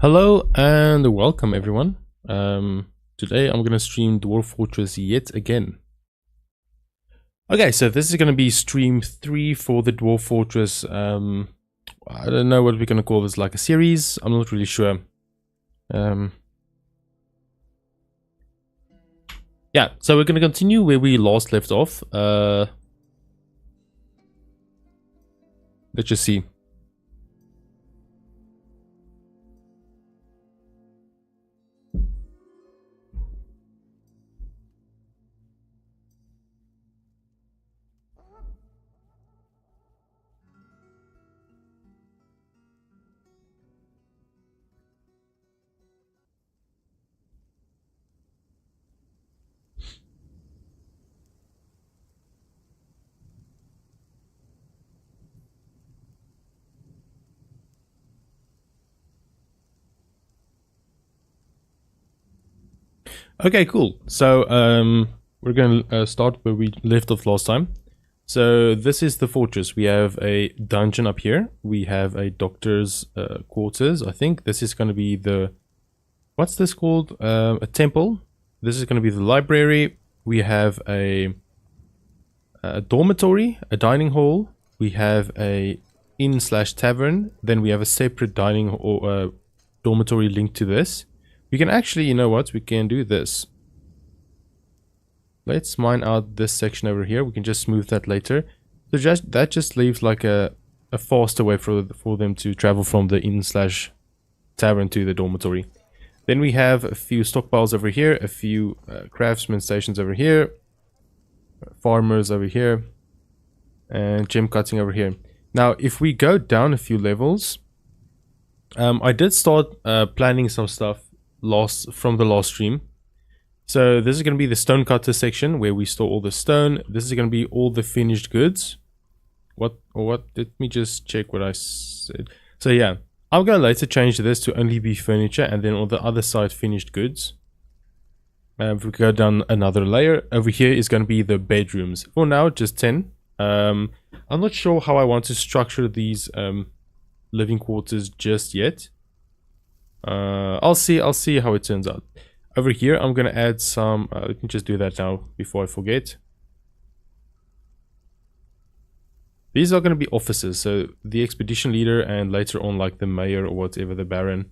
Hello and welcome everyone. Today I'm going to stream Dwarf Fortress yet again. Okay, so this is going to be stream 3 for the Dwarf Fortress. I don't know what we're going to call this, like a series. I'm not really sure. Yeah, so we're going to continue where we last left off. Let's just see. Okay, cool. So we're going to start where we left off last time. So this is the fortress. We have a dungeon up here. We have a doctor's quarters. I think this is going to be the... What's this called? A temple. This is going to be the library. We have a dormitory, a dining hall. We have a inn/tavern. Then we have a separate dining or dormitory linked to this. We can actually, you know what? We can do this. Let's mine out this section over here. We can just smooth that later. So that just leaves like a faster way for them to travel from the inn/tavern to the dormitory. Then we have a few stockpiles over here, a few craftsman stations over here, farmers over here, and gem cutting over here. Now, if we go down a few levels, I did start planning some stuff from the last stream. So this is going to be the stone cutter section where we store all the stone. This is going to be all the finished goods. What let me just check what I said. So yeah, I'm going to later change this to only be furniture, and then on the other side finished goods. If we go down another layer, over here is going to be the bedrooms. For now, just 10. I'm not sure how I want to structure these living quarters just yet. I'll see how it turns out. Over here I'm gonna add some let me just do that now before I forget. These are gonna be offices, so the expedition leader and later on like the mayor or whatever, the baron.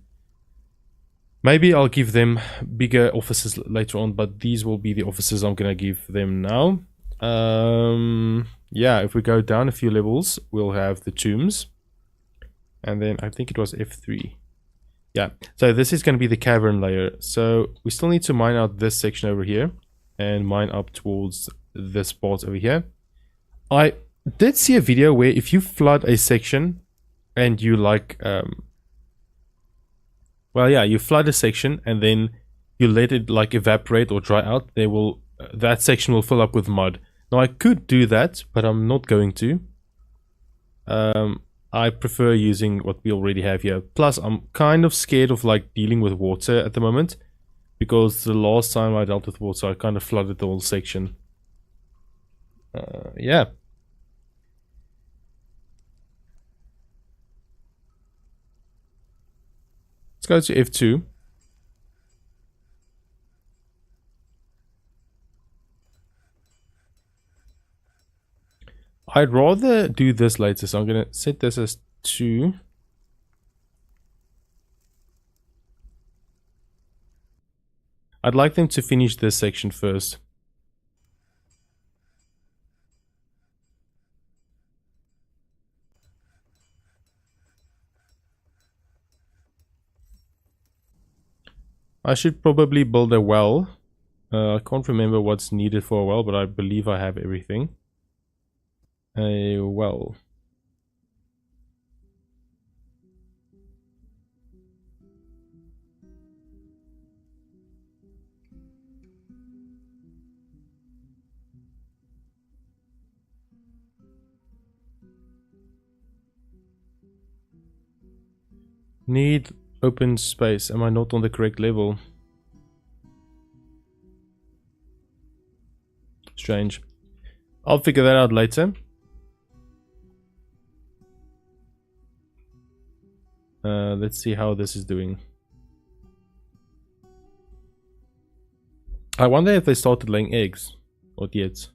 Maybe I'll give them bigger offices later on, but these will be the offices I'm gonna give them now. Yeah, if we go down a few levels, we'll have the tombs, and then I think it was F3. Yeah, so this is going to be the cavern layer. So we still need to mine out this section over here and mine up towards this part over here. I did see a video where if you flood a section and you like well, yeah, you flood a section and then you let it like evaporate or dry out, they will that section will fill up with mud. Now I could do that, but I'm not going to. I prefer using what we already have here. Plus, I'm kind of scared of like dealing with water at the moment, because the last time I dealt with water, I kind of flooded the whole section. Yeah. Let's go to F2. I'd rather do this later, so I'm going to set this as 2. I'd like them to finish this section first. I should probably build a well. I can't remember what's needed for a well, but I believe I have everything. A well. Need open space. Am I not on the correct level? Strange. I'll figure that out later. Let's see how this is doing. I wonder if they started laying eggs. Not yet.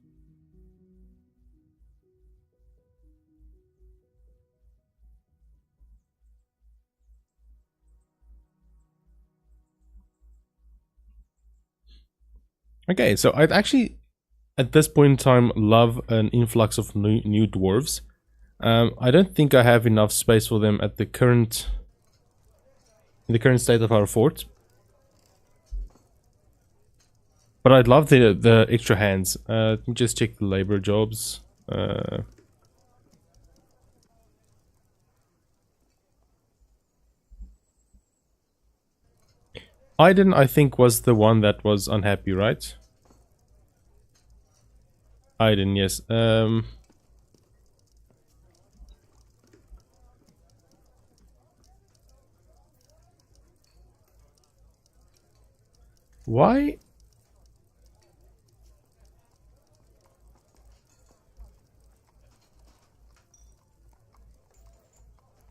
Okay, so I'd actually, at this point in time, love an influx of new dwarves. I don't think I have enough space for them at the current, in the current state of our fort. But I'd love the extra hands. Let me just check the labor jobs. Aiden, I think, was the one that was unhappy, right? Aiden, yes. Why?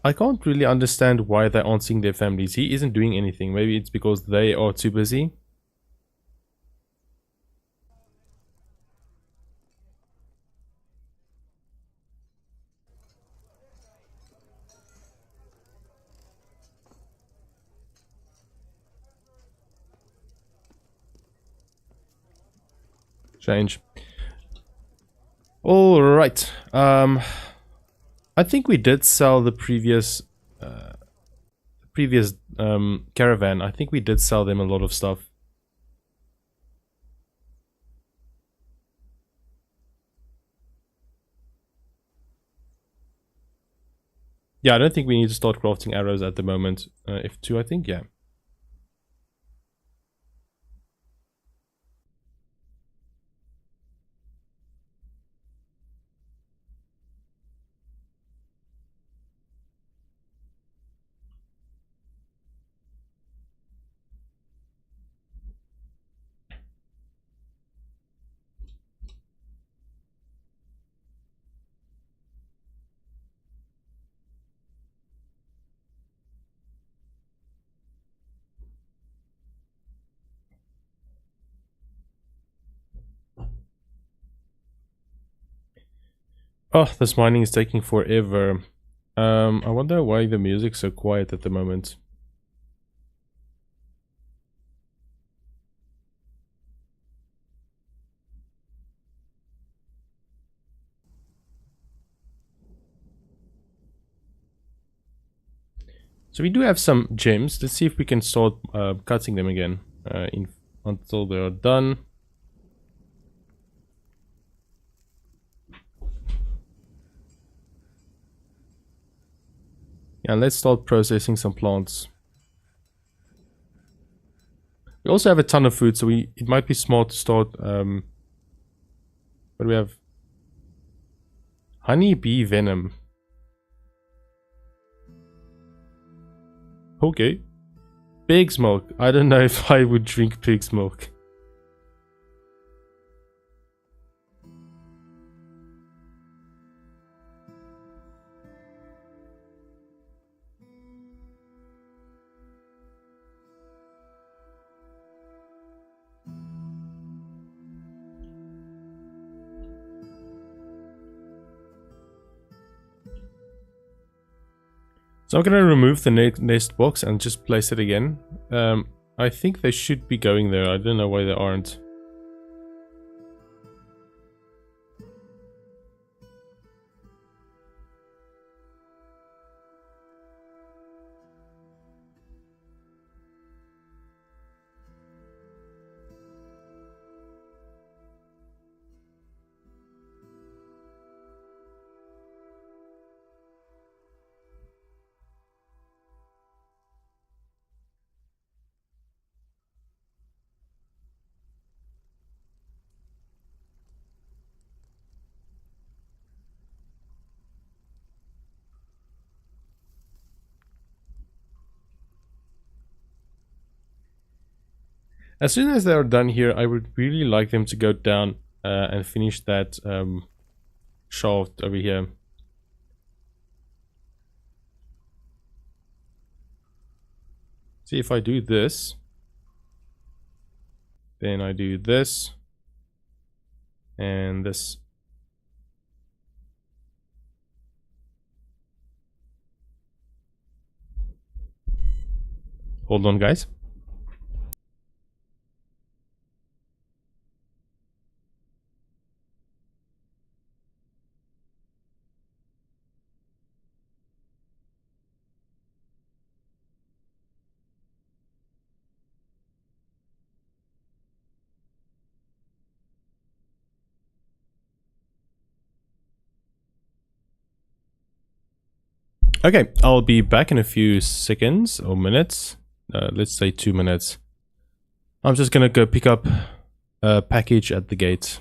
I can't really understand why they aren't seeing their families. He isn't doing anything. Maybe it's because they are too busy. Change. Alright. I think we did sell the previous caravan. I think we did sell them a lot of stuff. Yeah, I don't think we need to start crafting arrows at the moment. F2, I think, yeah. Oh, this mining is taking forever. I wonder why the music's so quiet at the moment. So we do have some gems. Let's see if we can start cutting them again until they are done. Yeah, let's start processing some plants. We also have a ton of food, so it might be smart to start. What do we have? Honey bee venom. Okay. Pig's milk. I don't know if I would drink pig's milk. So I'm gonna remove the nest box and just place it again. I think they should be going there. I don't know why they aren't. As soon as they are done here, I would really like them to go down and finish that shaft over here. See if I do this, Then I do this and this. Hold on, guys. Okay, I'll be back in a few seconds or minutes. Let's say 2 minutes. I'm just gonna go pick up a package at the gate.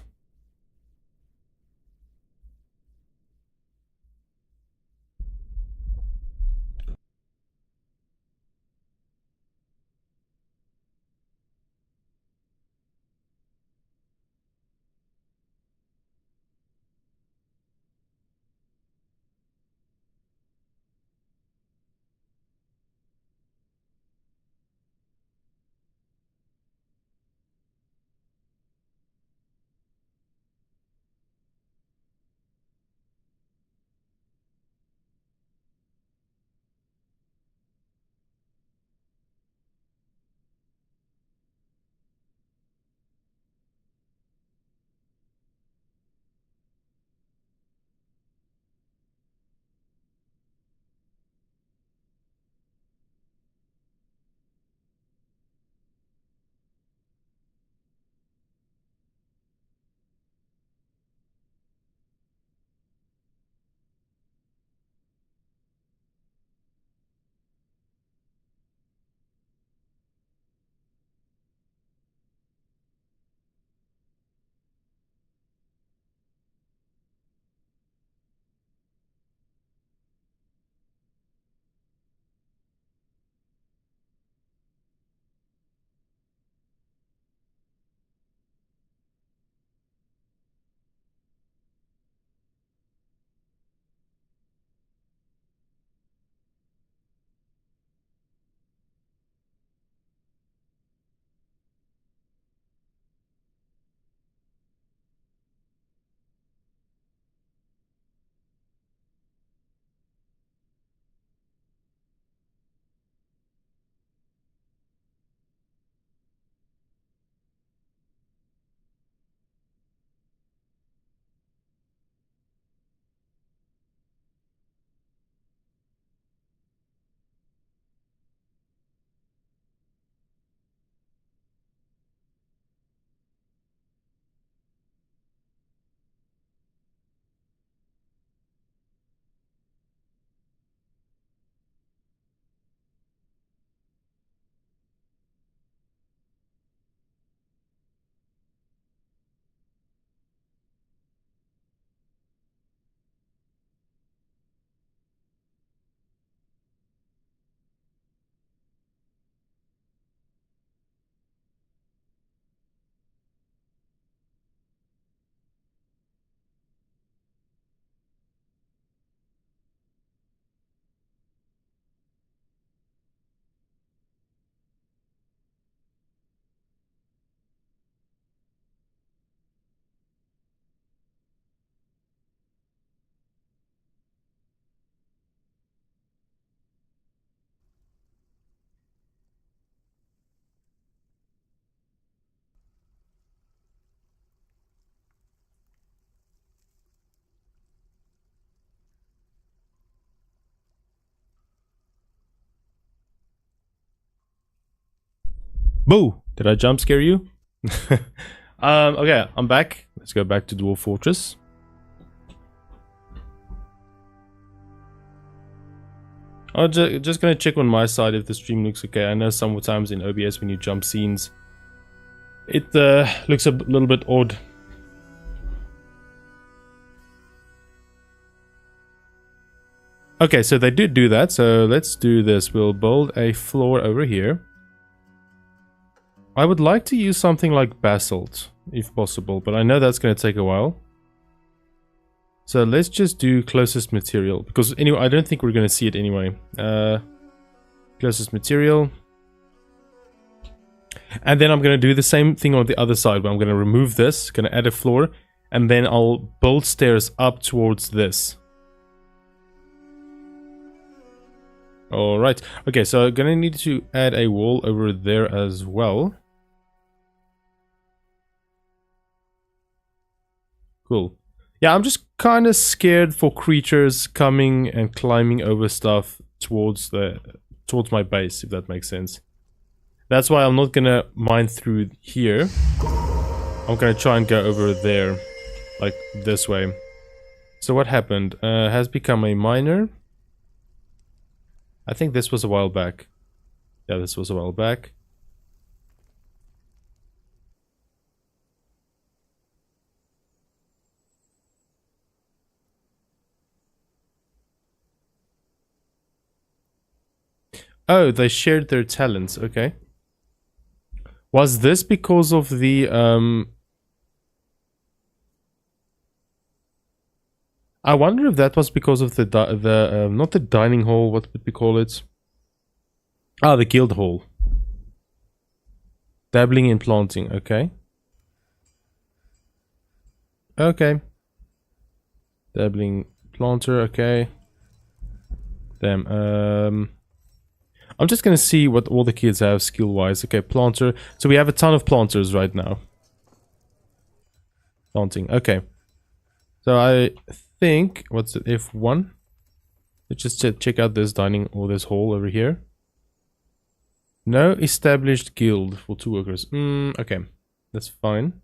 Boo! Did I jump scare you? Okay, I'm back. Let's go back to Dwarf Fortress. I'm just gonna check on my side if the stream looks okay. I know sometimes in OBS when you jump scenes, it looks a little bit odd. Okay, so they did do that, so let's do this. We'll build a floor over here. I would like to use something like basalt, if possible, but I know that's going to take a while. So let's just do closest material, because anyway, I don't think we're going to see it anyway. Closest material. And then I'm going to do the same thing on the other side, where I'm going to remove this, going to add a floor, and then I'll build stairs up towards this. Alright, okay, so I'm going to need to add a wall over there as well. Cool. Yeah, I'm just kind of scared for creatures coming and climbing over stuff towards my base, if that makes sense. That's why I'm not gonna mine through here. I'm gonna try and go over there, like this way. So what happened? Has become a miner. I think this was a while back. Yeah, this was a while back. Oh, they shared their talents, okay. Was this because of the, I wonder if that was because of the not the dining hall, what would we call it? Ah, the guild hall. Dabbling in planting, okay. Okay. Dabbling planter, okay. Damn, I'm just gonna see what all the kids have skill-wise. Okay, planter. So we have a ton of planters right now. Planting, okay. So I think, what's it, F1? Let's just check out this dining, or this hall over here. No established guild for 2 workers. Okay, that's fine.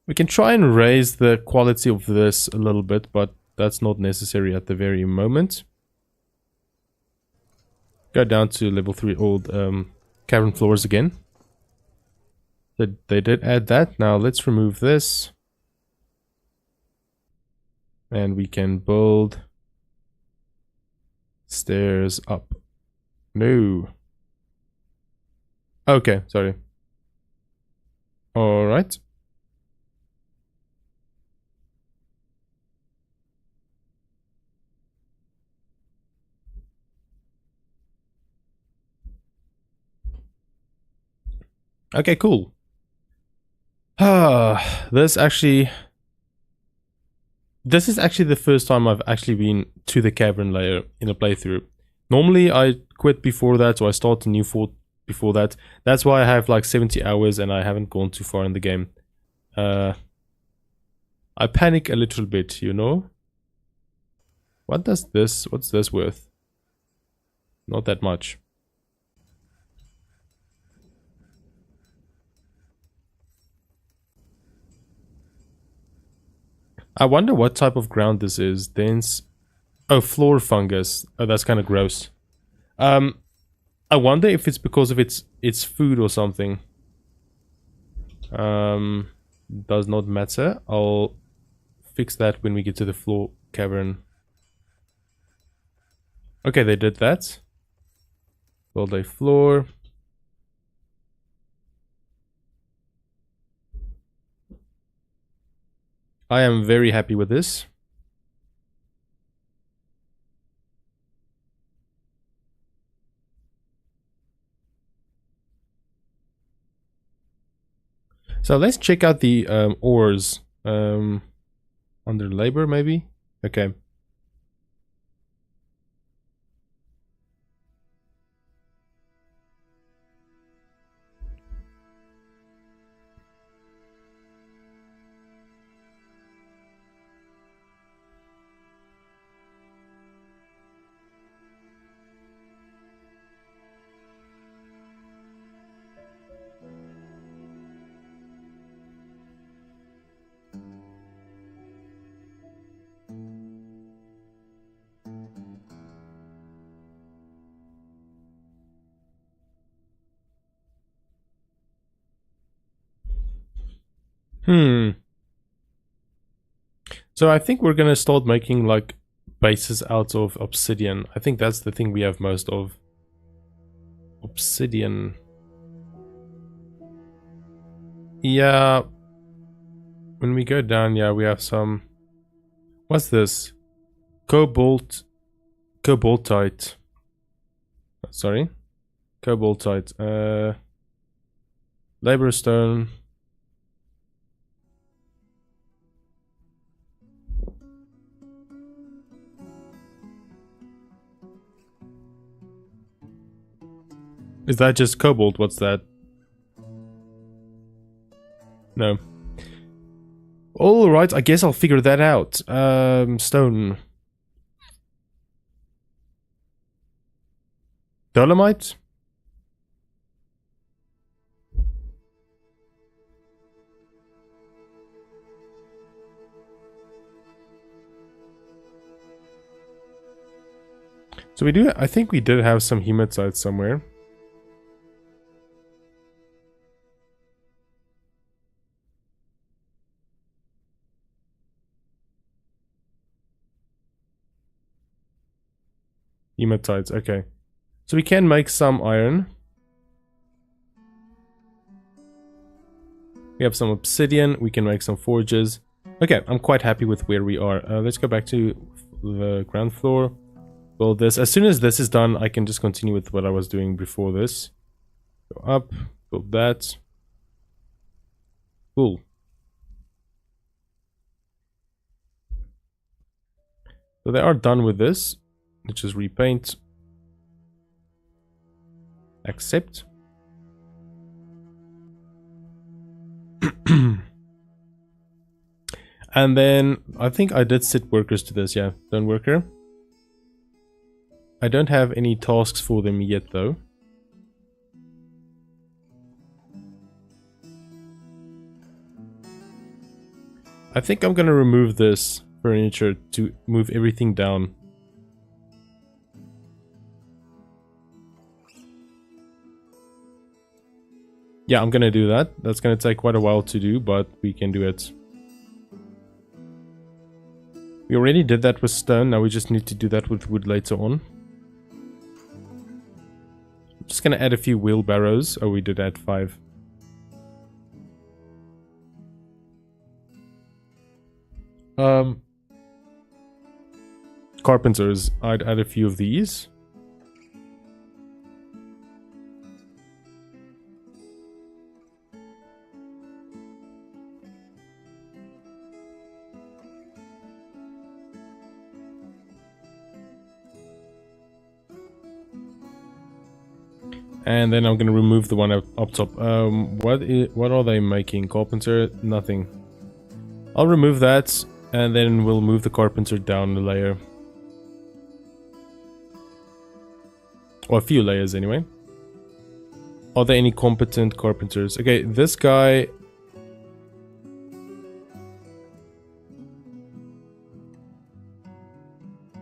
We can try and raise the quality of this a little bit, but that's not necessary at the very moment. Go down to level 3 old cavern floors again. They did add that. Now let's remove this. And we can build stairs up. No. Okay, sorry. Alright. Okay, cool. This is actually the first time I've actually been to the cavern layer in a playthrough. Normally I quit before that, or I start a new fort before that. That's why I have like 70 hours and I haven't gone too far in the game. I panic a little bit, you know? What's this worth? Not that much. I wonder what type of ground this is. Dense. Oh, floor fungus. Oh, that's kind of gross. I wonder if it's because of its food or something. Does not matter. I'll fix that when we get to the floor cavern. Okay, they did that. Build a floor. I am very happy with this. So let's check out the ores. Under labor, maybe? Okay. So I think we're gonna start making like bases out of obsidian. I think that's the thing we have most of. Obsidian. Yeah. When we go down, yeah, we have some. What's this? Cobaltite. Sorry. Cobaltite. Labor stone. Is that just cobalt? What's that? No. Alright, I guess I'll figure that out. Stone. Dolomite? So we do, I think we did have some hematite somewhere. Hematites, okay. So we can make some iron. We have some obsidian, we can make some forges. Okay, I'm quite happy with where we are. Let's go back to the ground floor. Build this. As soon as this is done, I can just continue with what I was doing before this. Go up, build that. Cool. So they are done with this. Let's just repaint. Accept. And then I think I did set workers to this, yeah. Done worker. I don't have any tasks for them yet though. I think I'm gonna remove this furniture to move everything down. Yeah, I'm gonna do that. That's gonna take quite a while to do, but we can do it. We already did that with stone, now we just need to do that with wood later on. I'm just gonna add a few wheelbarrows. Oh, we did add 5. Carpenters, I'd add a few of these. And then I'm gonna remove the one up top. What are they making? Carpenter? Nothing. I'll remove that, and then we'll move the carpenter down a layer. Or a few layers anyway. Are there any competent carpenters? Okay, this guy...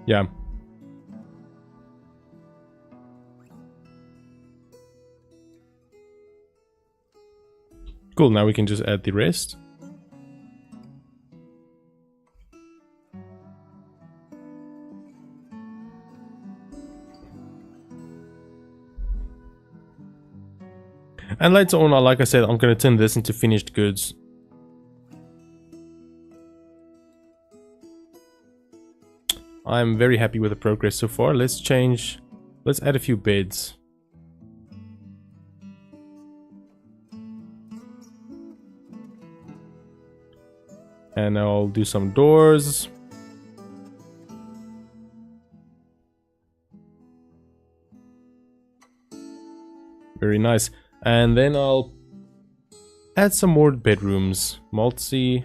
Yeah. Cool, now we can just add the rest. And later on, like I said, I'm going to turn this into finished goods. I'm very happy with the progress so far. Let's add a few beds. And I'll do some doors. Very nice. And then I'll add some more bedrooms. Multi.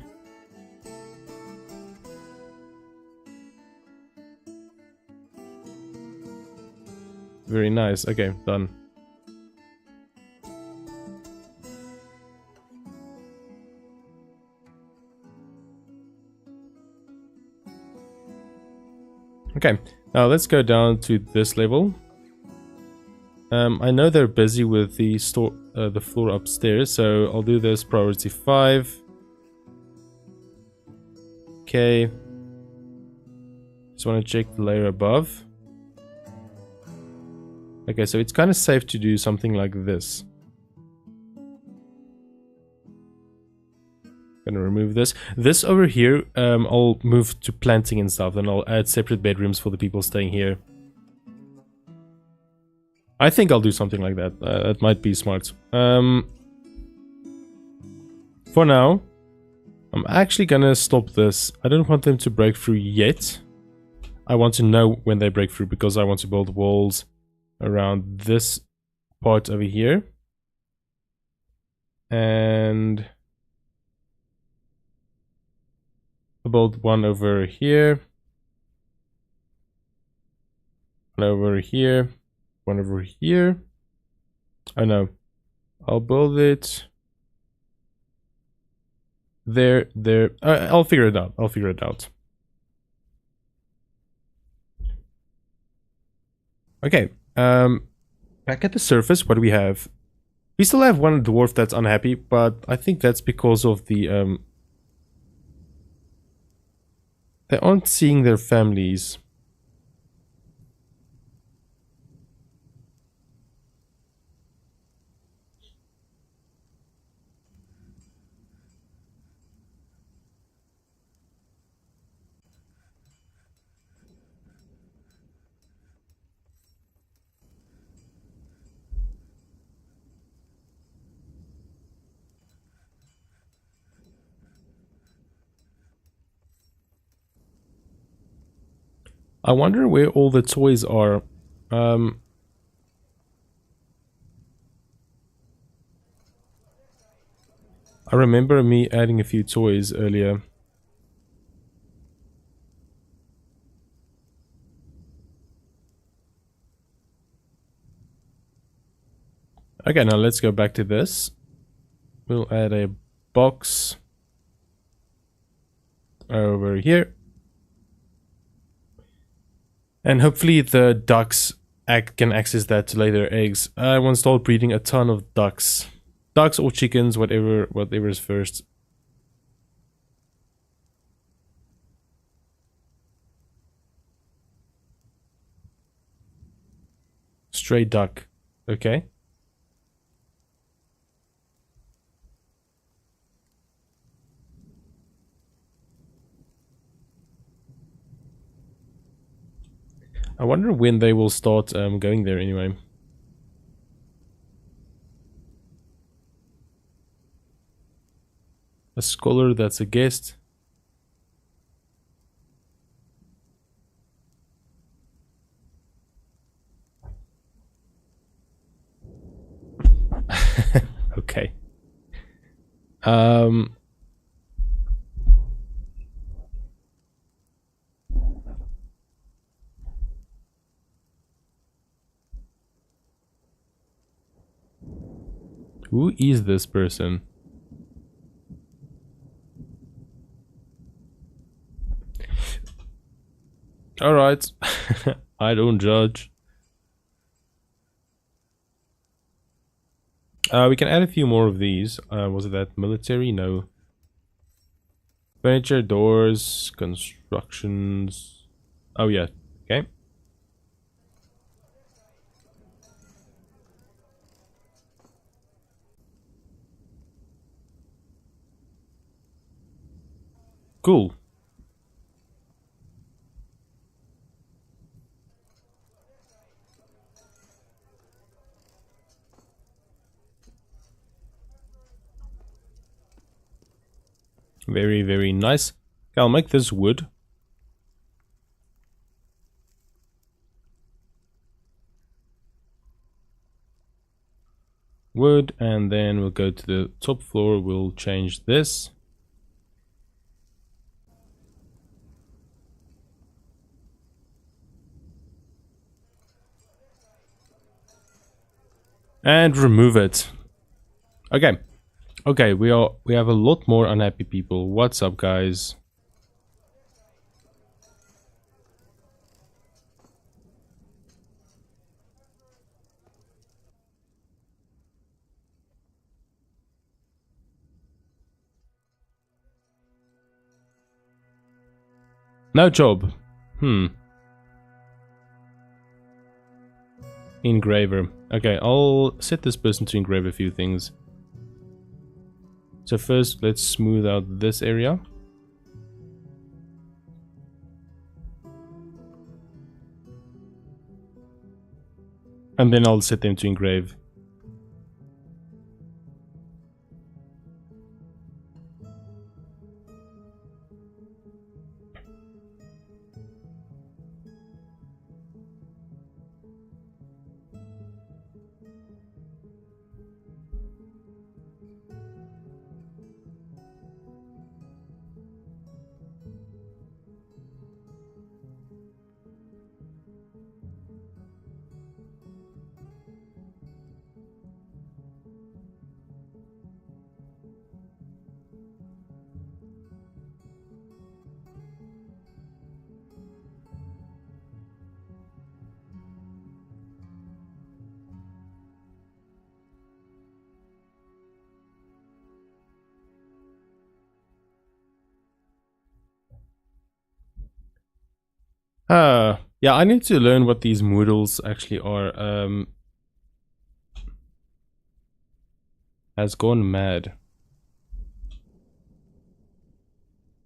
Very nice. Okay, done. Okay, now let's go down to this level. I know they're busy with the floor upstairs, so I'll do this priority 5. Okay. Just want to check the layer above. Okay, so it's kind of safe to do something like this. Gonna remove this. This over here, I'll move to planting and stuff, and I'll add separate bedrooms for the people staying here. I think I'll do something like that. That might be smart. For now, I'm actually gonna stop this. I don't want them to break through yet. I want to know when they break through because I want to build walls around this part over here. And I'll build one over here. One over here. One over here. Oh no. I'll build it there. I'll figure it out. I'll figure it out. Okay. Back at the surface, what do we have? We still have one dwarf that's unhappy, but I think that's because of the they aren't seeing their families. I wonder where all the toys are. I remember me adding a few toys earlier. Okay, now let's go back to this. We'll add a box over here. And hopefully the ducks can access that to lay their eggs. I want to start breeding a ton of ducks. Ducks or chickens, whatever is first. Stray duck. Okay. I wonder when they will start going there anyway. A scholar that's a guest. Okay. Who is this person? Alright. I don't judge. We can add a few more of these. Was it that military? No. Furniture, doors, constructions. Oh yeah. Okay. Cool. Very, very nice. Okay, I'll make this wood. Wood, and then we'll go to the top floor. We'll change this. And remove it. Okay. Okay, we have a lot more unhappy people. What's up, guys? No job. Engraver. Okay, I'll set this person to engrave a few things. So first, let's smooth out this area. And then I'll set them to engrave. Yeah, I need to learn what these moodles actually are. Has gone mad.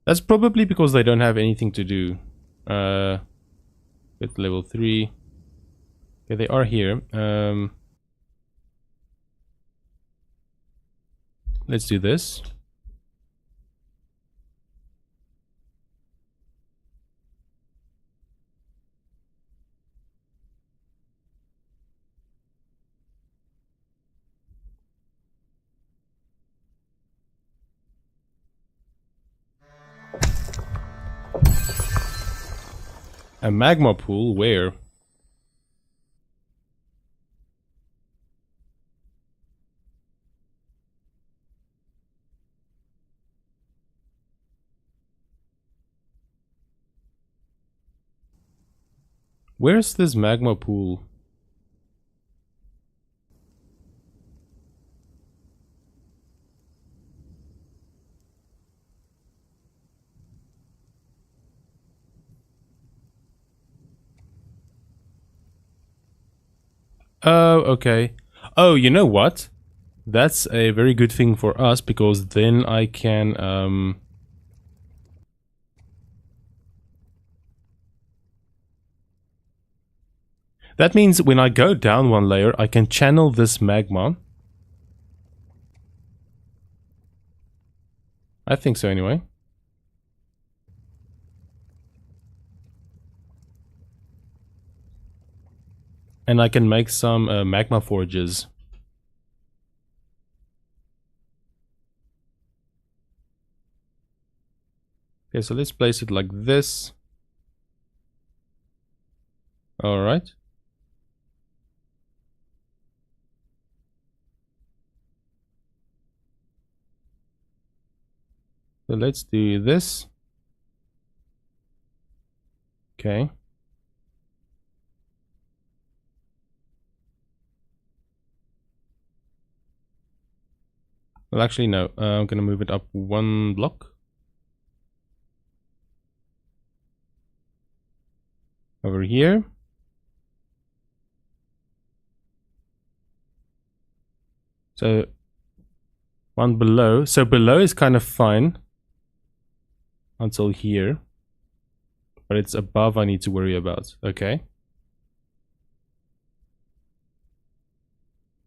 That's probably because they don't have anything to do. With level 3. Okay, they are here. Let's do this. A magma pool? Where? Where's this magma pool? Oh, okay. Oh, you know what? That's a very good thing for us, because then I can that means when I go down one layer, I can channel this magma. I think so anyway. And I can make some magma forges. Okay, so let's place it like this. Alright. So let's do this. Okay. Well, actually, no. I'm gonna move it up one block. Over here. So, one below. So below is kind of fine. Until here. But it's above I need to worry about. Okay.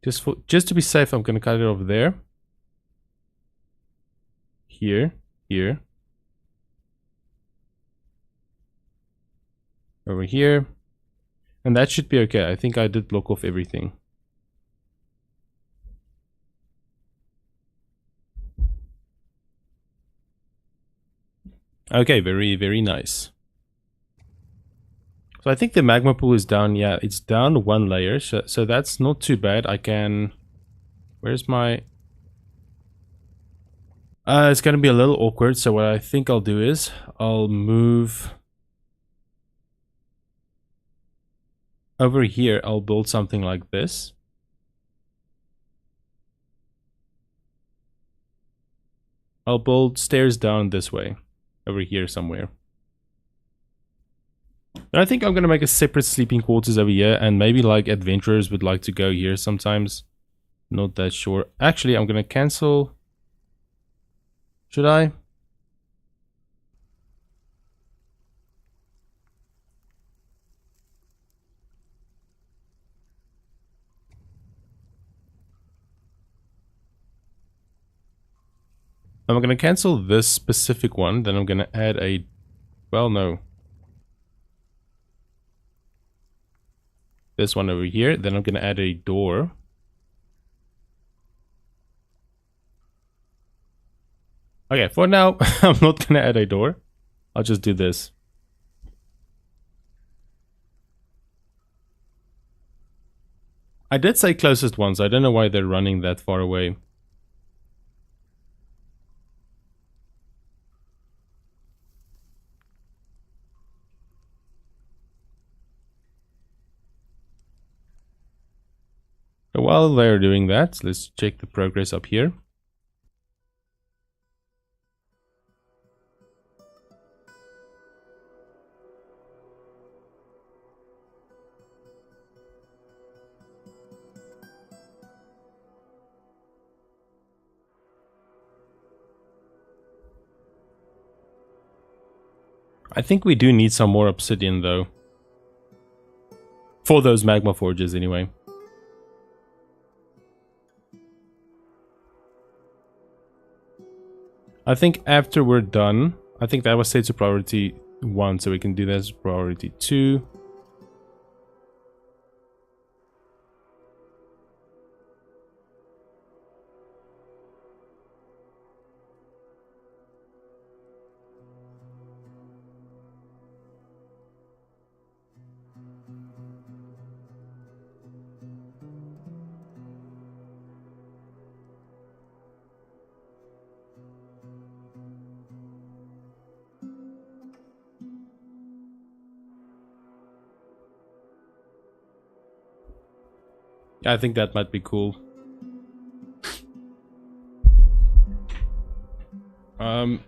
Just to be safe, I'm gonna cut it over there. Here. Here. Over here. And that should be okay. I think I did block off everything. Okay, very, very nice. So I think the magma pool is down. Yeah, it's down one layer. So that's not too bad. I can... Where's my... it's going to be a little awkward. So what I think I'll do is I'll move... Over here, I'll build something like this. I'll build stairs down this way. Over here somewhere. And I think I'm going to make a separate sleeping quarters over here. And maybe like adventurers would like to go here sometimes. Not that sure. Actually, I'm going to cancel. Should I? I'm going to cancel this specific one. Then I'm going to add a... Well, no. This one over here. Then I'm going to add a door. Okay, for now, I'm not going to add a door. I'll just do this. I did say closest ones. I don't know why they're running that far away. So while they're doing that, let's check the progress up here. I think we do need some more obsidian though. For those magma forges anyway. I think after we're done, I think that was set to priority 1, so we can do that as priority 2. Yeah, I think that might be cool. I'm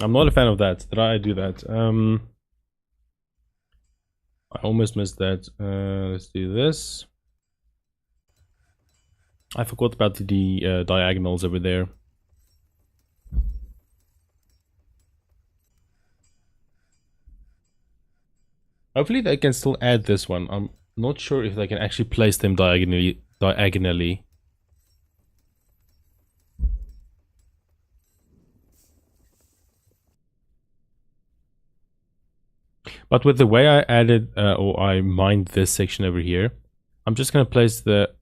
not a fan of that. Did I do that? I almost missed that. Let's do this. I forgot about the diagonals over there. Hopefully they can still add this one. I'm not sure if they can actually place them diagonally. But with the way I added or I mined this section over here, I'm just going to place the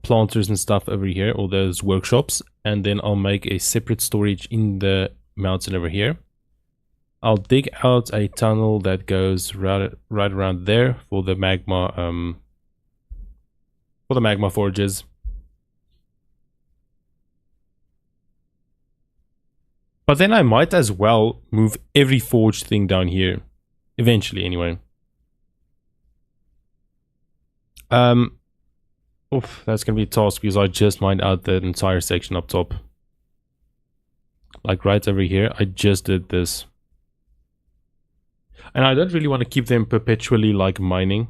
planters and stuff over here, all those workshops, and then I'll make a separate storage in the mountain over here. I'll dig out a tunnel that goes right around there for the magma forges. But then I might as well move every forge thing down here. Eventually, anyway. Oof, that's gonna be a task because I just mined out the entire section up top. Like right over here, I just did this. And I don't really want to keep them perpetually like mining.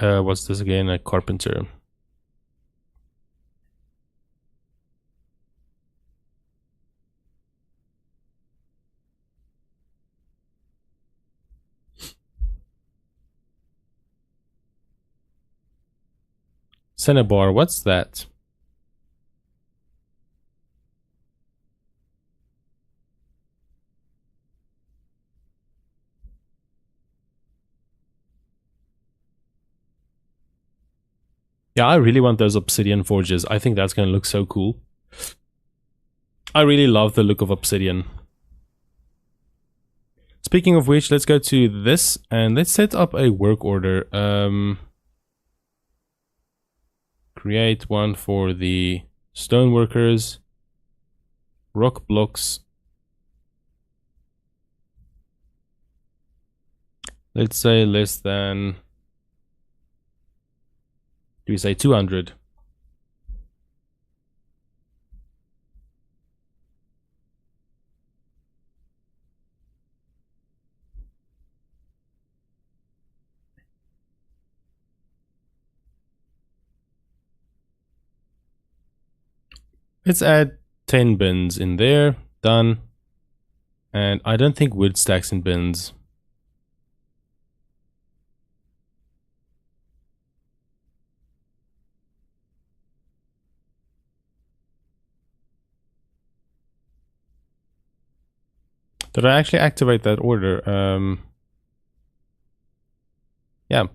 What's this again? A carpenter. Cinnabar, what's that? Yeah, I really want those obsidian forges. I think that's going to look so cool. I really love the look of obsidian. Speaking of which, let's go to this and let's set up a work order. Create one for the stone workers. Rock blocks. Let's say less than... Do we say 200? Let's add 10 bins in there. Done. And I don't think wood stacks in bins. Did I actually activate that order? Yeah.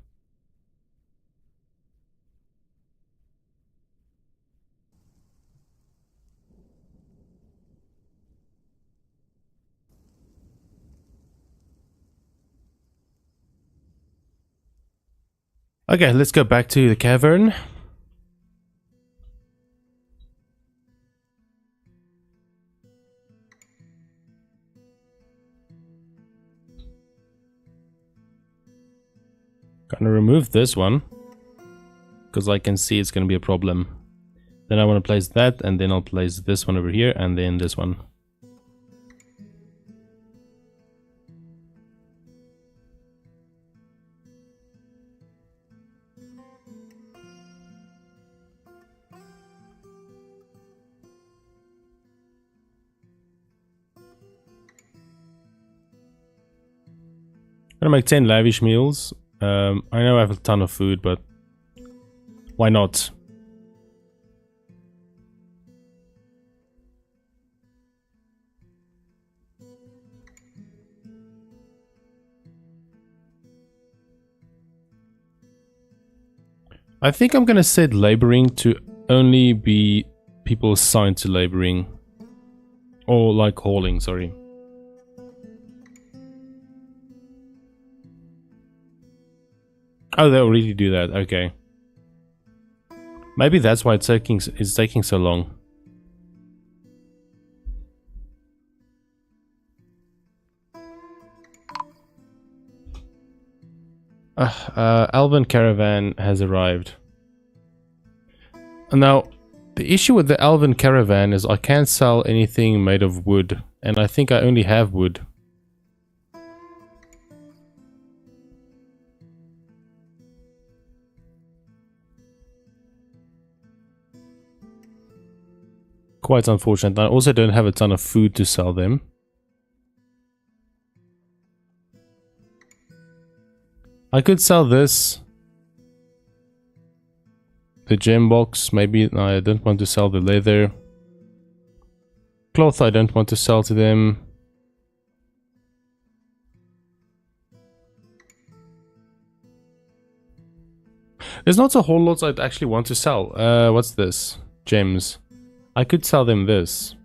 Okay, let's go back to the cavern. Gonna remove this one, because I can see it's gonna be a problem. Then I want to place that, and then I'll place this one over here, and then this one. Gonna make 10 lavish meals. I know I have a ton of food, but why not? I think I'm gonna set laboring to only be people assigned to laboring. Or like hauling, sorry. Oh, they already do that, okay. Maybe that's why it's taking so long. Elven caravan has arrived. Now, the issue with the Elven caravan is I can't sell anything made of wood, and I think I only have wood. Quite unfortunate. I also don't have a ton of food to sell them. I could sell this. The gem box, maybe. No, I don't want to sell the leather. Cloth I don't want to sell to them. There's not a whole lot I'd actually want to sell. What's this? Gems. I could sell them this.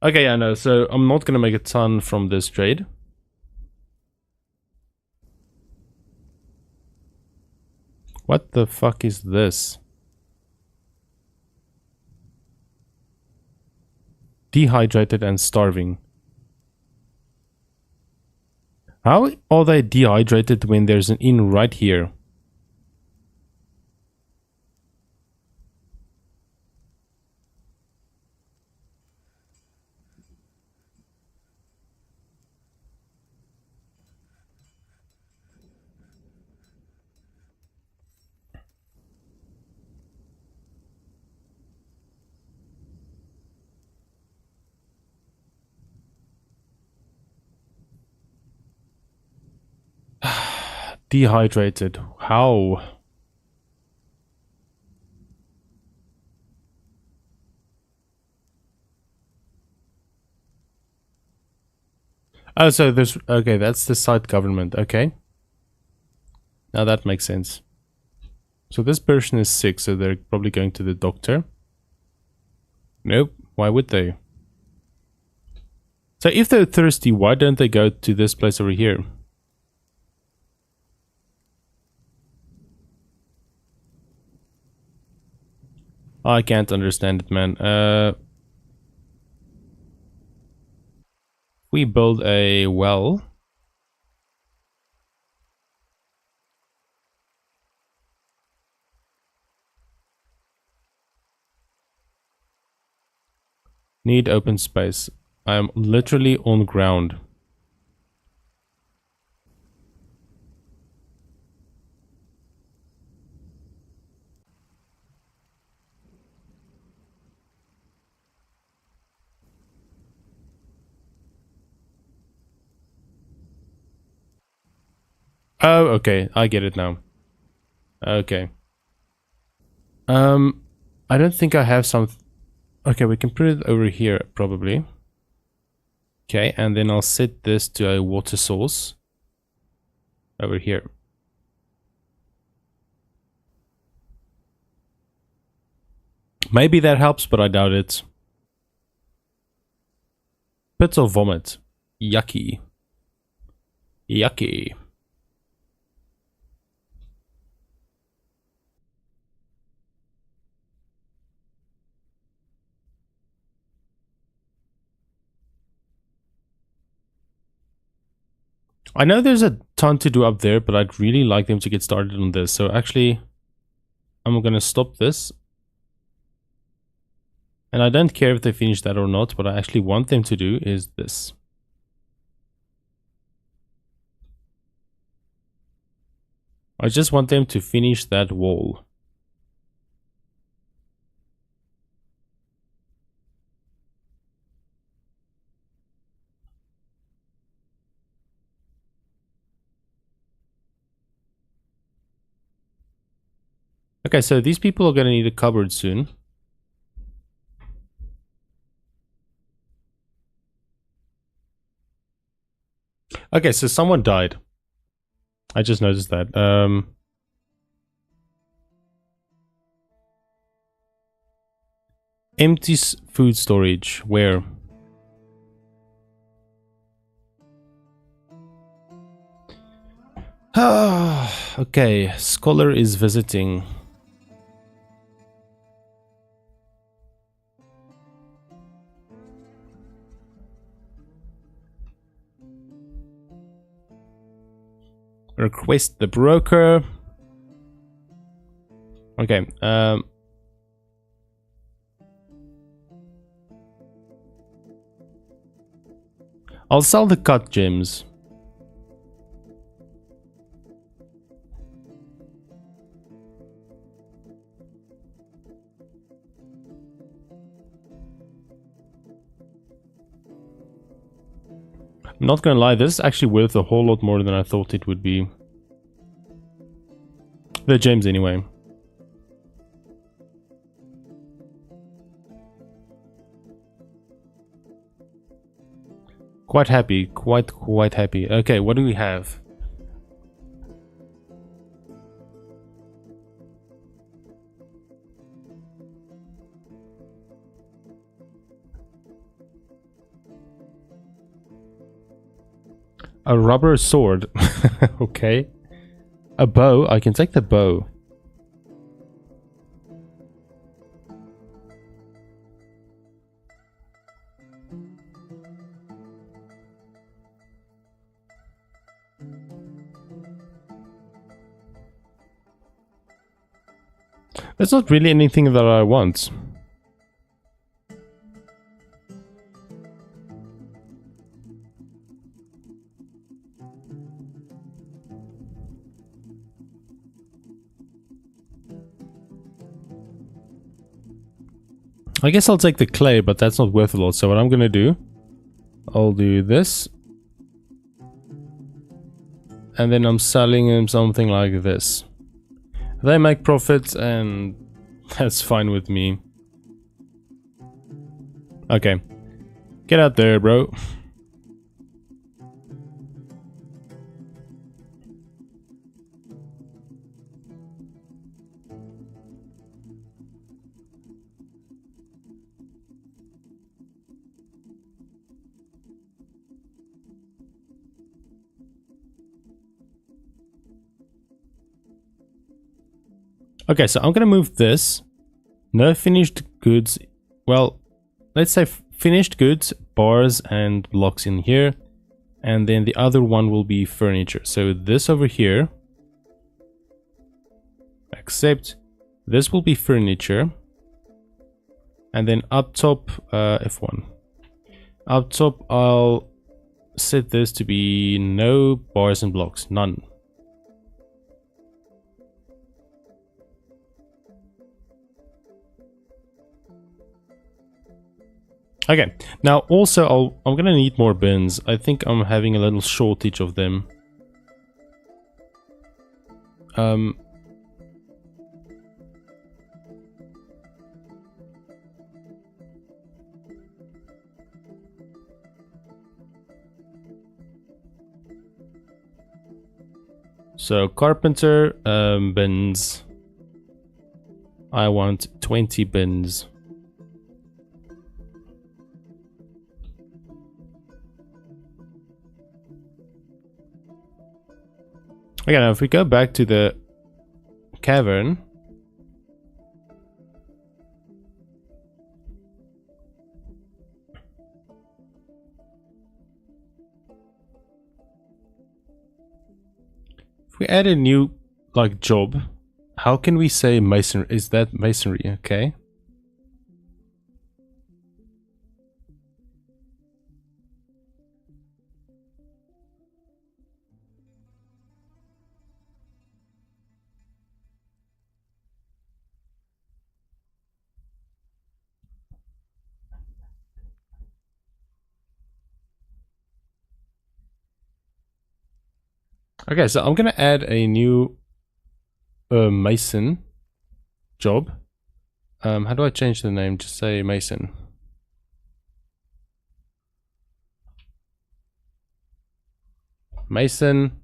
Okay, I know. So I'm not gonna make a ton from this trade. What the fuck is this? Dehydrated and starving. How are they dehydrated when there's an inn right here? Dehydrated. How? Oh, so there's... Okay, that's the site government. Okay. Now that makes sense. So this person is sick, so they're probably going to the doctor. Nope. Why would they? So if they're thirsty, why don't they go to this place over here? I can't understand it, man. We build a well. Need open space. I'm literally on ground. Oh, okay. I get it now. Okay. I don't think I have some... Okay, we can put it over here, probably. Okay, and then I'll set this to a water source. Over here. Maybe that helps, but I doubt it. Pits of vomit. Yucky. Yucky. I know there's a ton to do up there, but I'd really like them to get started on this. So actually, I'm gonna stop this. And I don't care if they finish that or not. What I actually want them to do is this. I just want them to finish that wall. Okay, so these people are gonna need a cupboard soon. Okay, so someone died. I just noticed that. Empty food storage. Where? Okay, scholar is visiting. Request the broker. Okay, I'll sell the cut gems. I'm not gonna lie, this is actually worth a whole lot more than I thought it would be. The gems anyway. Quite happy, quite happy. Okay, what do we have? A rubber sword. Okay. A bow. I can take the bow. That's not really anything that I want. I guess I'll take the clay, but that's not worth a lot. So what I'm gonna do, I'll do this. And then I'm selling them something like this. They make profits and that's fine with me. Okay. Get out there, bro. Okay, so I'm gonna move this. No finished goods. Well, let's say finished goods, bars and blocks in here. And then the other one will be furniture. So this over here. Accept. This will be furniture. And then up top, F1. Up top, I'll set this to be no bars and blocks. None. Okay, now also I'm gonna need more bins. I think I'm having a little shortage of them. So carpenter bins. I want 20 bins. Okay, now if we go back to the cavern, if we add a new like job, how can we say masonry? Is that masonry? Okay. Okay, so I'm gonna add a new mason job. How do I change the name? Just say mason. Mason.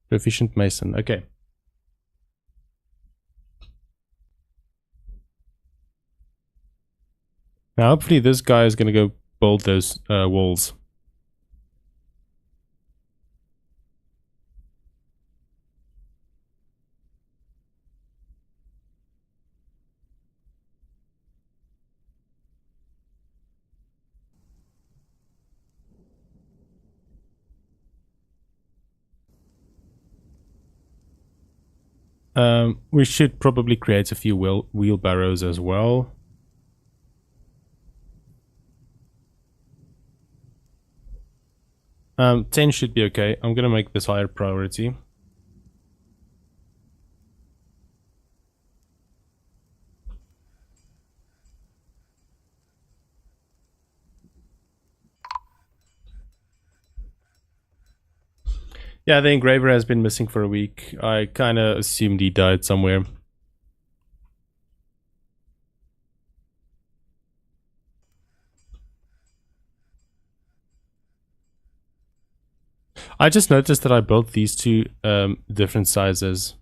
Proficient mason. Okay. Now hopefully this guy is gonna go build those walls. We should probably create a few wheelbarrows as well. Um, 10 should be okay. I'm gonna make this higher priority. Yeah, the engraver has been missing for a week. I kind of assumed he died somewhere. I just noticed that I built these two different sizes.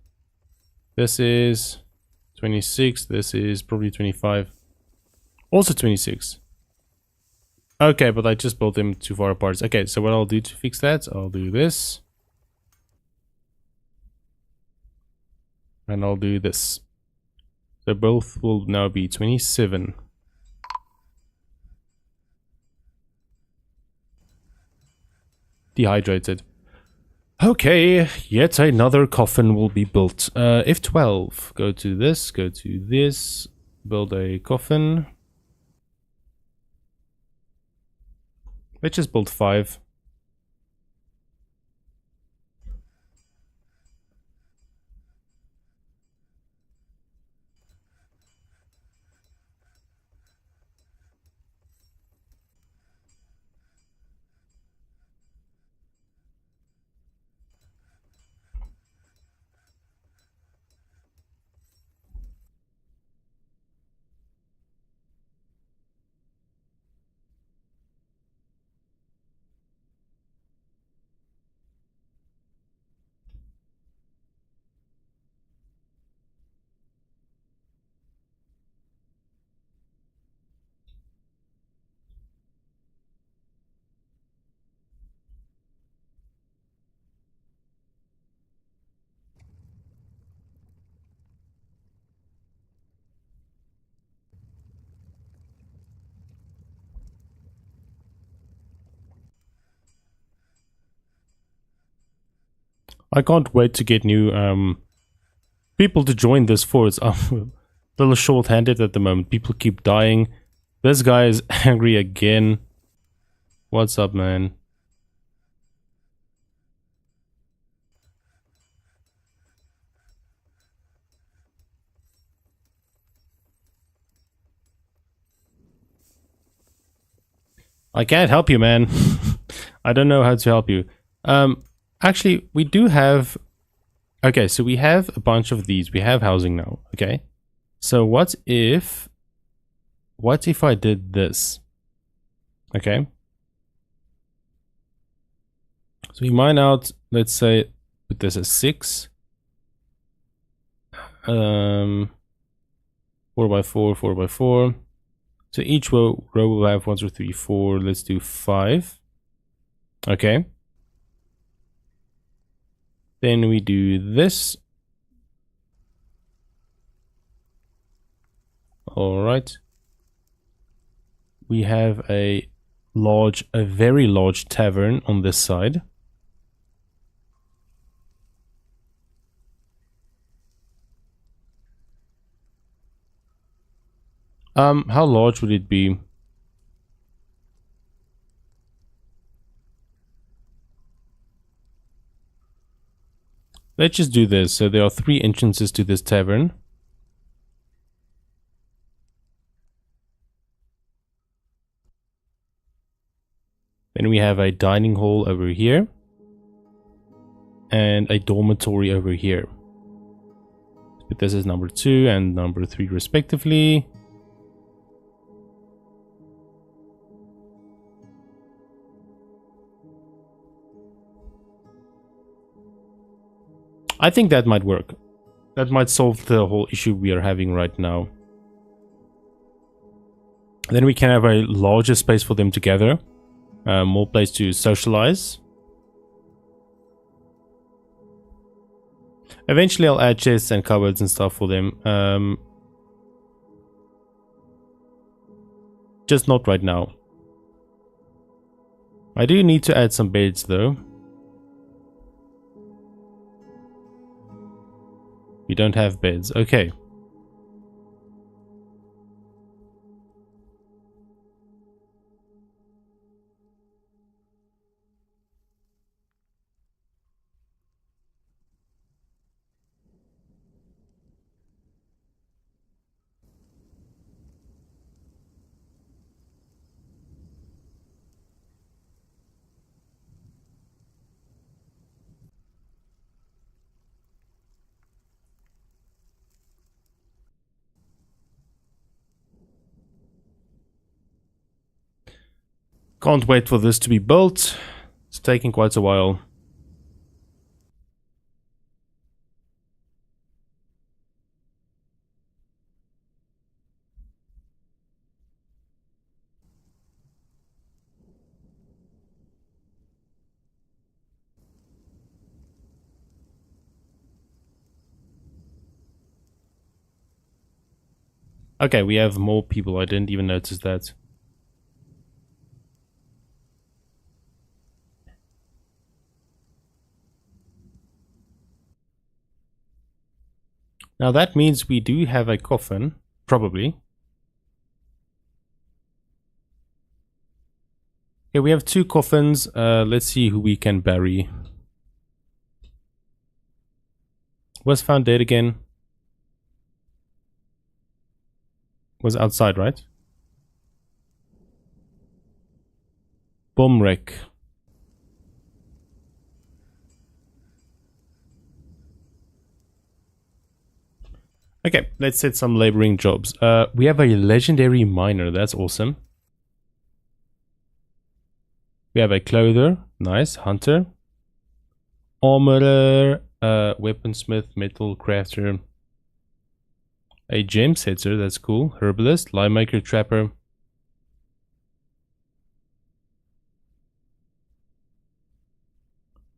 This is 26, this is probably 25. Also 26. Okay, but I just built them too far apart. Okay, so what I'll do to fix that, I'll do this. And I'll do this. So both will now be 27. Dehydrated. Okay, yet another coffin will be built. F12. Go to this, build a coffin. Let's just build 5. I can't wait to get new people to join this force. I'm a little short-handed at the moment. People keep dying. This guy is angry again. What's up, man? I can't help you, man. I don't know how to help you. Actually, we do have Okay, so we have a bunch of these. We have housing now. Okay. So what if I did this? Okay. So we mine out, let's say, put this as 6. 4 by 4, 4 by 4. So each row will have 1, 2, 3, 4. Let's do 5. Okay. Then we do this. All right. We have a very large tavern on this side. How large would it be? Let's just do this. So there are 3 entrances to this tavern. Then we have a dining hall over here. And a dormitory over here. But this is number 2 and number 3 respectively. I think that might work. That might solve the whole issue we are having right now. Then we can have a larger space for them to gather. More place to socialize. Eventually I'll add chests and cupboards and stuff for them. Just not right now. I do need to add some beds though. We don't have beds. Okay. Can't wait for this to be built. It's taking quite a while. Okay, we have more people. I didn't even notice that. Now that means we do have a coffin, probably. Okay, we have 2 coffins. Let's see who we can bury. Was found dead again. Was outside, right? Bomb wreck. Okay, let's set some laboring jobs. We have a legendary miner. That's awesome. We have a clother. Nice. Hunter. Armorer. Weaponsmith. Metal crafter. A gem setter. That's cool. Herbalist. Lime maker. Trapper.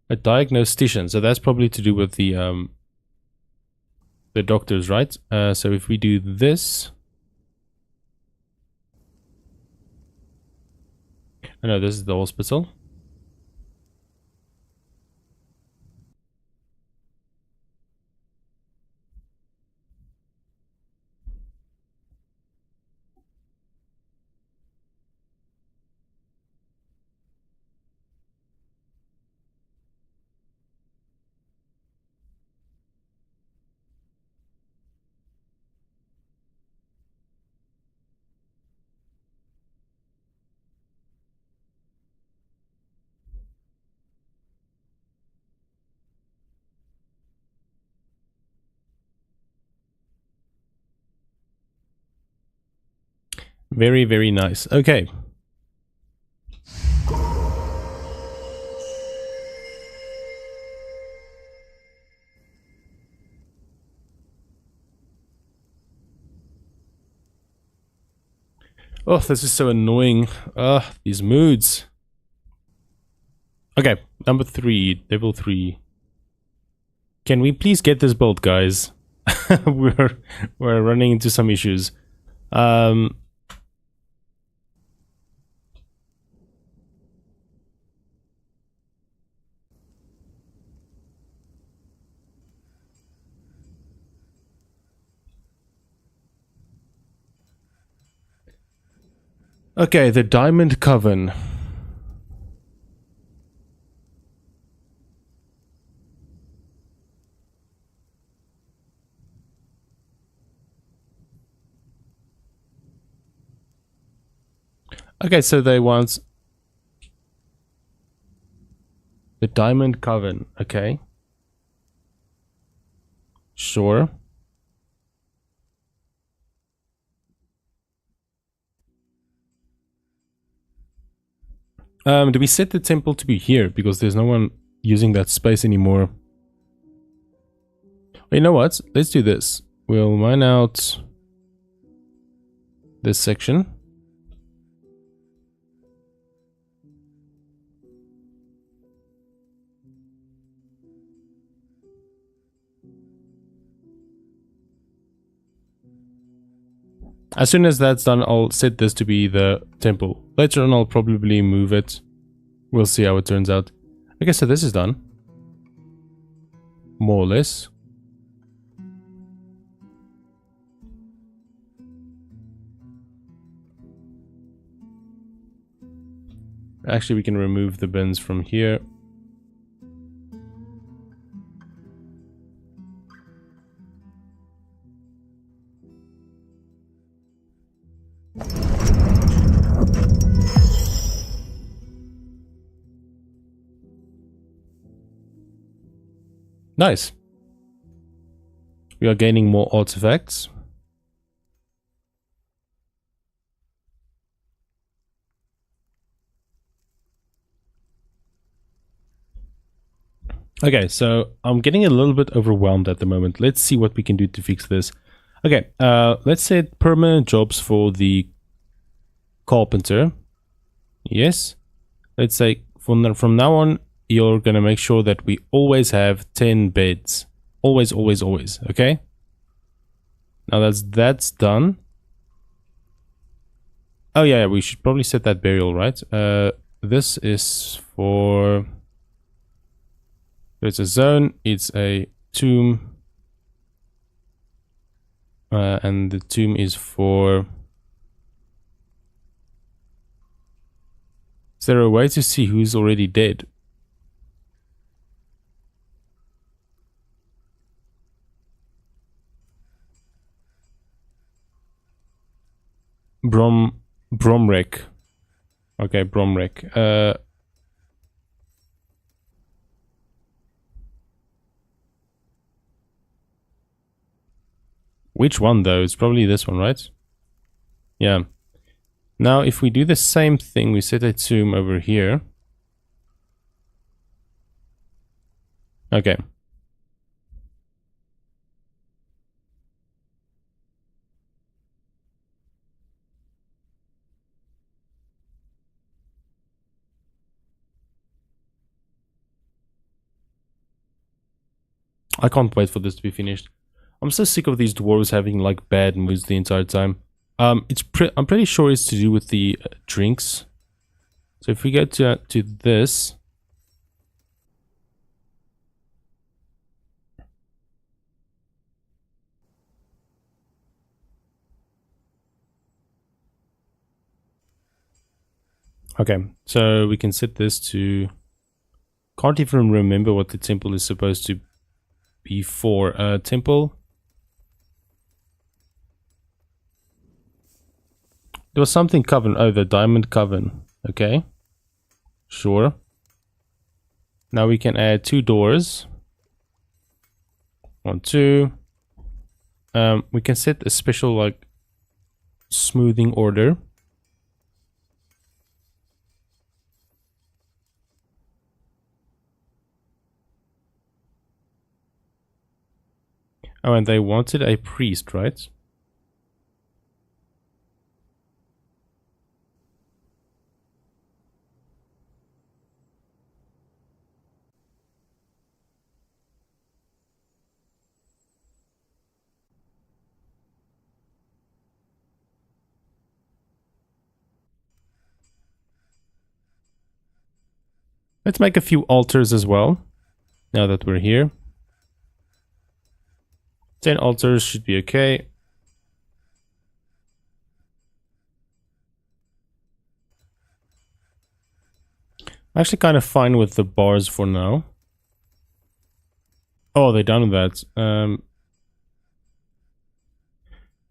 A diagnostician. So that's probably to do with the doctors, right? So if we do this... Oh no, this is the hospital. Very, very nice. Okay. Oh, this is so annoying. These moods. Okay, number 3, level 3. Can we please get this built, guys? we're running into some issues. Okay, the Diamond Coven. Okay, so they want the Diamond Coven. Okay. Sure. Do we set the temple to be here? Because there's no one using that space anymore. You know what? Let's do this. We'll mine out this section. As soon as that's done, I'll set this to be the temple. Later on, I'll probably move it. We'll see how it turns out. Okay, so this is done. More or less. Actually, we can remove the bins from here. Nice. We are gaining more artifacts. Okay, so I'm getting a little bit overwhelmed at the moment. Let's see what we can do to fix this. Okay, let's set permanent jobs for the carpenter. Yes. Let's say from now on, you're gonna make sure that we always have 10 beds. Always, always, always. Okay. Now that's done. Oh yeah, we should probably set that burial, right? This is for. It's a zone. It's a tomb, and the tomb is for. Is there a way to see who's already dead? Bromrek. Okay, Bromrek. Which one though? It's probably this one, right? Yeah. Now, if we do the same thing, we set a tomb over here. Okay. I can't wait for this to be finished. I'm so sick of these dwarves having like bad moods the entire time. I'm pretty sure it's to do with the drinks. So if we go to this. Okay, so we can set this to. Can't even remember what the temple is supposed to be for. Temple. There was something coven. Oh, the diamond coven. Okay. Sure. Now we can add 2 doors. 1, 2. We can set a special like smoothing order. Oh, and they wanted a priest, right? Let's make a few altars as well, now that we're here. 10 altars should be okay. I'm actually kind of fine with the bars for now. Oh, they're done with that.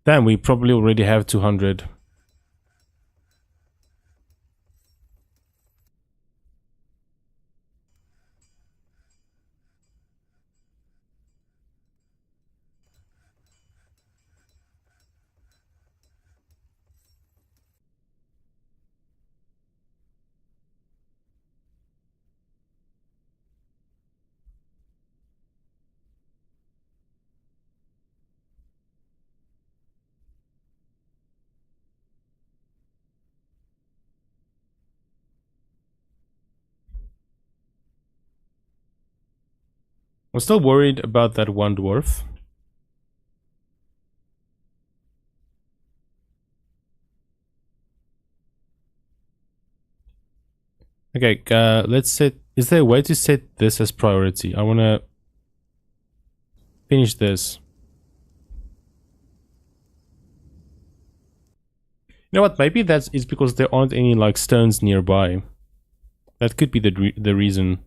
Damn, we probably already have 200. I'm still worried about that one dwarf. Okay, let's set... Is there a way to set this as priority? I want to finish this. You know what? Maybe that's is because there aren't any like stones nearby. That could be the reason.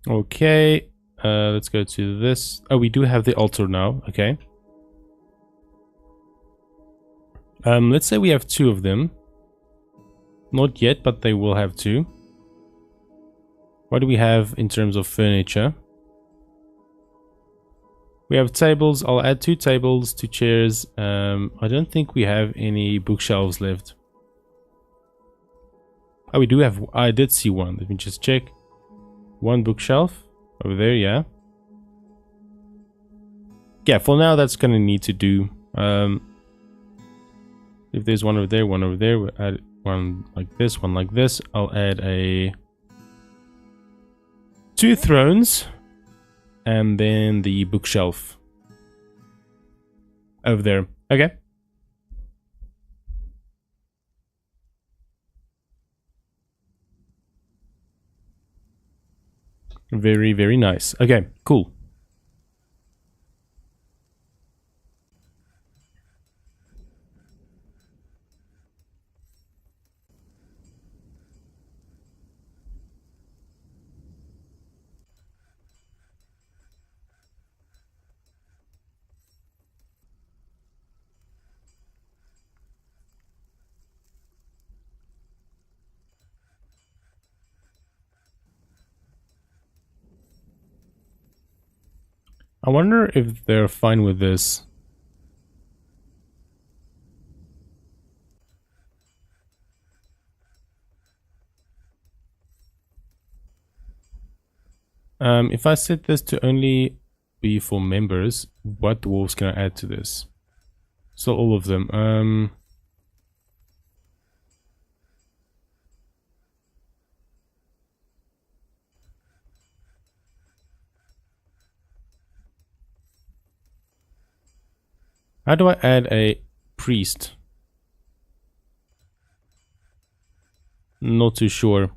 Okay, let's go to this. Oh, we do have the altar now. Okay. Let's say we have 2 of them. Not yet, but they will have 2. What do we have in terms of furniture? We have tables. I'll add 2 tables, 2 chairs. I don't think we have any bookshelves left. Oh, we do have... I did see one. Let me just check. 1 bookshelf over there, yeah. Yeah, for now that's gonna need to do. If there's one over there, we'll add one like this, one like this. I'll add 2 thrones and then the bookshelf over there. Okay. Very, very nice. Okay, cool. I wonder if they're fine with this. If I set this to only be for members, what dwarves can I add to this? So all of them. How do I add a priest? Not too sure.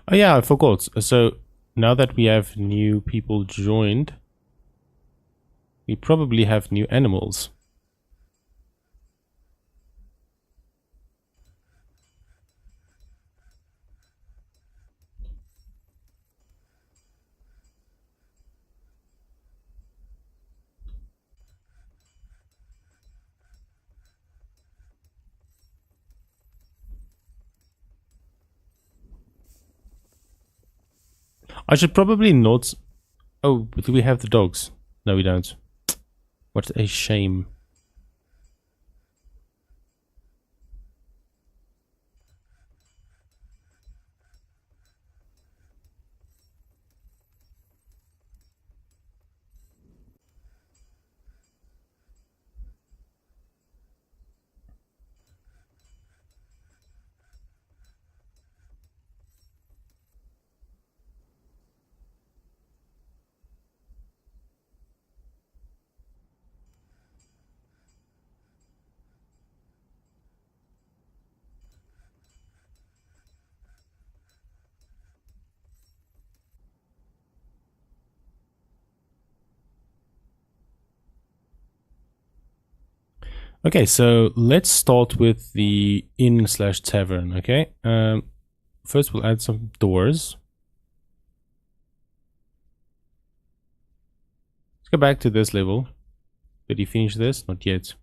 Oh yeah, I forgot. So now that we have new people joined, we probably have new animals. I should probably not... Oh, do we have the dogs? No, we don't. What a shame. Okay, so let's start with the inn/tavern, okay? First we'll add some doors. Let's go back to this level. Did you finish this? Not yet.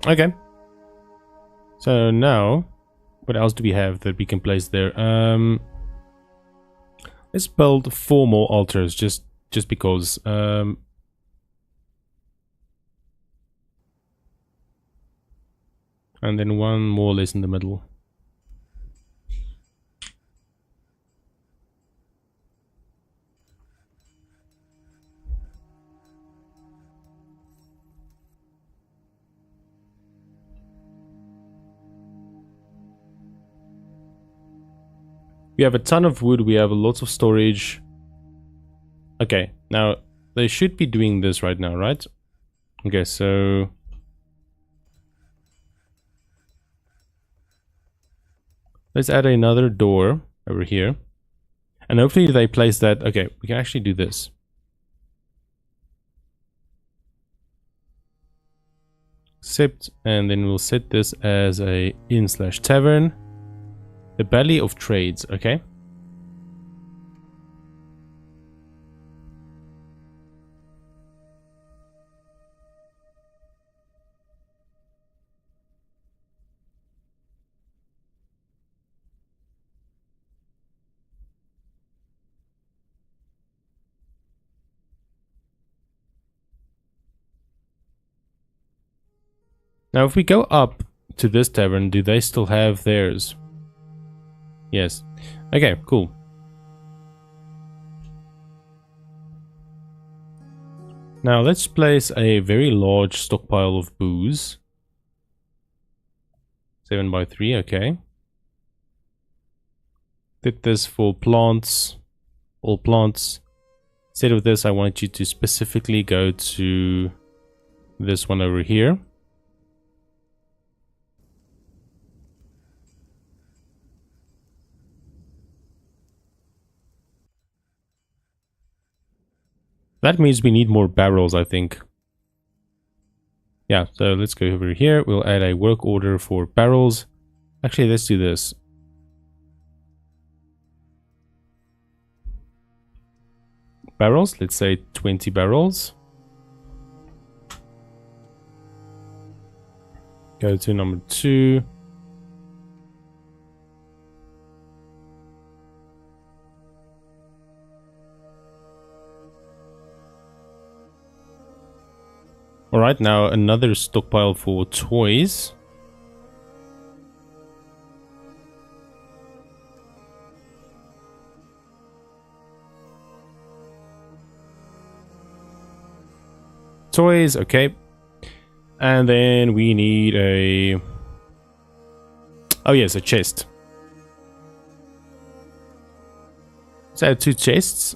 Okay. So now, what else do we have that we can place there? Let's build 4 more altars just because. And then 1 more or less in the middle. We have a ton of wood, we have lots of storage. Okay, now they should be doing this right now, right? Okay, so let's add another door over here. And hopefully they place that. Okay, we can actually do this. Accept, and then we'll set this as a inn/tavern. The belly of trades, okay? Now if we go up to this tavern, do they still have theirs? Yes. Okay, cool. Now let's place a very large stockpile of booze. 7 by 3, okay. Did this for plants. All plants. Instead of this, I want you to specifically go to this one over here. That means we need more barrels, I think. Yeah, so let's go over here. We'll add a work order for barrels. Actually, let's do this. Barrels, let's say 20 barrels. Go to number 2. Alright, now another stockpile for toys. Toys, okay. And then we need a... Oh yes, a chest. Let's add 2 chests.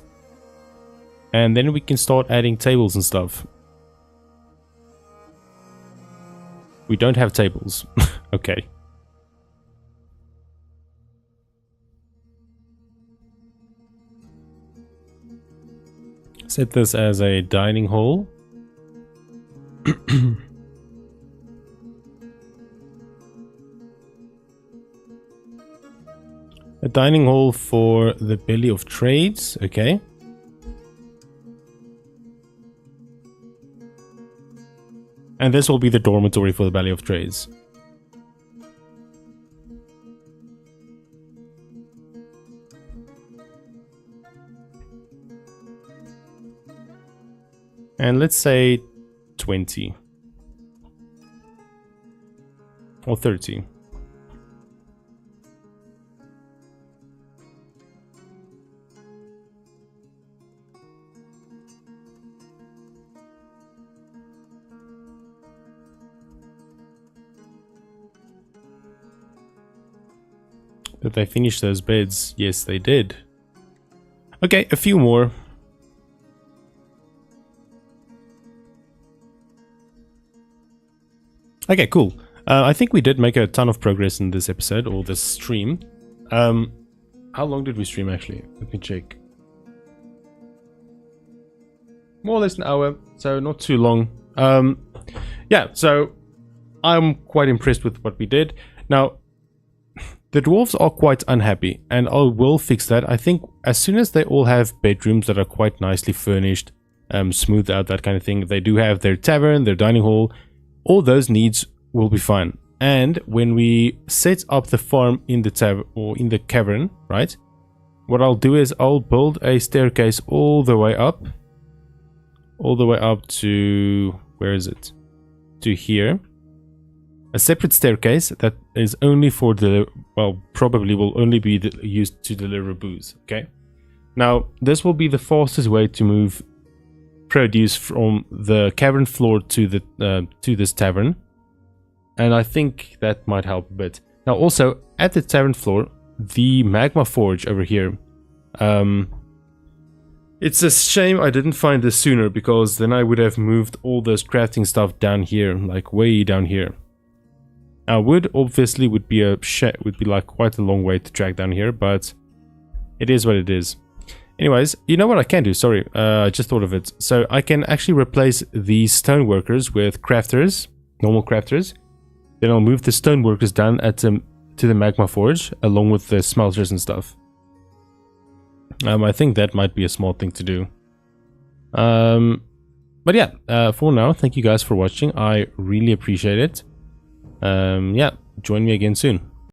And then we can start adding tables and stuff. We don't have tables. Okay. Set this as a dining hall. A dining hall for the belly of trades, okay. And this will be the dormitory for the belly of trades. And let's say 20 or 30. Did they finish those beds? Yes, they did. Okay, a few more. Okay, cool. I think we did make a ton of progress in this episode, or this stream. How long did we stream actually? Let me check. More or less an hour, so not too long. Yeah, so I'm quite impressed with what we did. Now, the dwarves are quite unhappy, and I will fix that. I think as soon as they all have bedrooms that are quite nicely furnished, smoothed out, that kind of thing, they do have their tavern, their dining hall, all those needs will be fine. And when we set up the farm in the tavern or in the cavern, right, what I'll do is I'll build a staircase all the way up to, where is it, to here. A separate staircase that is only for the, well, probably will only be used to deliver booze, okay? Now, this will be the fastest way to move produce from the cavern floor to the to this tavern, and I think that might help a bit. Now, also at the tavern floor, the magma forge over here. It's a shame I didn't find this sooner, because then I would have moved all this crafting stuff down here, like way down here. Now, wood obviously would be like quite a long way to track down here, but it is what it is. Anyways, you know what I can do? Sorry, I just thought of it. So I can actually replace these stone workers with crafters, normal crafters. Then I'll move the stone workers down to the magma forge along with the smelters and stuff. I think that might be a small thing to do. But yeah, for now, thank you guys for watching. I really appreciate it. Yeah, join me again soon.